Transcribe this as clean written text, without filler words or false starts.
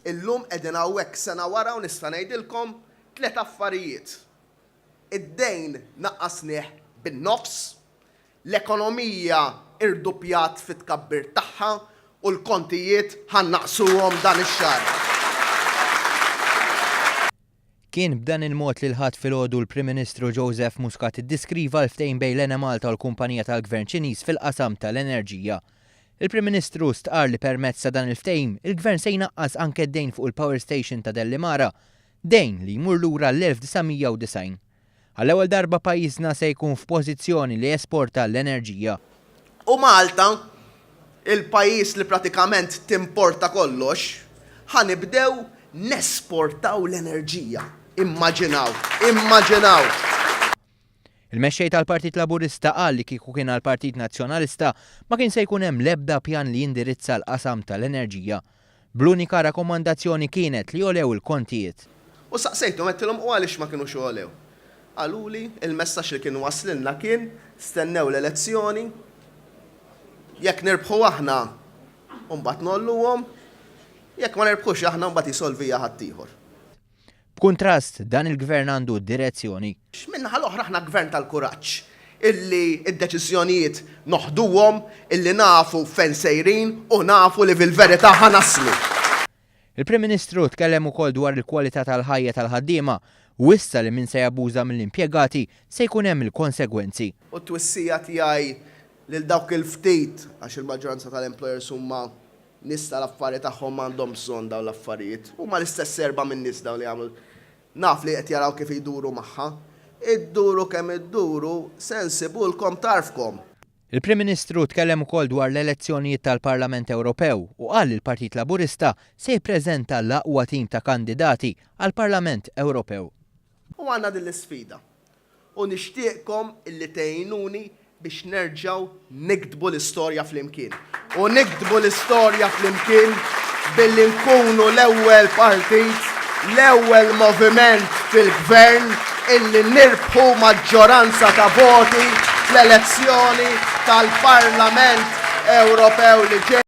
Illum qegħdin hawnhekk sena wara u nista' ngħidilkom 3 affarijiet. Id-dejn naqqasnieh bin-nofs, l-ekonomija irdupjat fit-tkabbir tagħha u l-kontijiet ħannaqsuhom dan ix-xahar. Kien b'dan il-mod li l-ħadd filgħodu l-Prim Ministru Joseph Muscat iddiskriva l-ftehim bejn l-Ena Malta u l-kumpanija tal-Gvern Ċiniż fil-qasam tal-enerġija. Il-Prim Ministru stqar li permezz ta' dan il-ftehim, il-Gvern se jnaqqas anke d-dejn fuq il-Power Station ta' Dellimara, dejn li jmur lura l-1990. Għall-ewwel darba pajjiżna se jkun f'pożizzjoni li jesporta l-enerġija. U Malta, il-pajjiż li pratikament timporta kollox, ħanibdew nesportaw l-enerġija. Immaġinaw. Il-mexxej tal-Partit Laburista qal li kieku kien għall-Partit Nazzjonalista ma kien se jkun hemm l-ebda pjan li jindirizza l-qasam tal-enerġija. Bl-unika rakkomandazzjoni kienet li jolew il-kontijiet. U saqsejthom għedtilhom u għaliex ma kinux jolew. Qaluli il-messaġġ li kien waslilna kien stennew l-elezzjoni, jekk nirbħu aħna u mbagħad nolluhom, jekk ma nirbħux aħna mbagħad jisolvija ħadd ieħor. B'kuntrast, dan il-gvern għandu direzzjoni. Minnaħa l-oħra aħna gvern tal-kuraġġ, illi id-deċiżjonijiet noħduhom, illi nafu fejn sejrin u nafu li fil-verità ħanaslu. Il-Prim Ministru tkellem ukoll dwar il-kwalità tal-ħajja tal-ħaddiema u issa li min se jabbuża mill-impjegati se jkun hemm il-konsegwenzi. U t-twissija tiegħi lil dawk il-ftit għax il-maġġoranza tal-employers huma nies tal-affarijiet tagħhom m'għandhom bżonn dawn l-affarijiet. Huma l-istess serba minn nies dawn li għamlu. Naf li qed jaraw kif iduru magħha. Idduru kemm idduru sensibulkom tarfkom. Il-Prim Ministru tkellem ukoll dwar l-elezzjonijiet tal-Parlament Ewropew u qal li l-Partit Laburista se jippreżenta l-aqwa tim ta' kandidati għall-Parlament Ewropew. U għandna din l-isfida. U nixtieqkom illi tgħinuni biex nerġgħu nikdbu l-istorja flimkien. U nikdbu l-istorja flimkien billi nkunu l-ewwel partit, l-ewwel moviment fil-gvern illi nirbħu maġġoranza ta' voti fl-elezzjoni tal-Parlament Ewropew li ġej.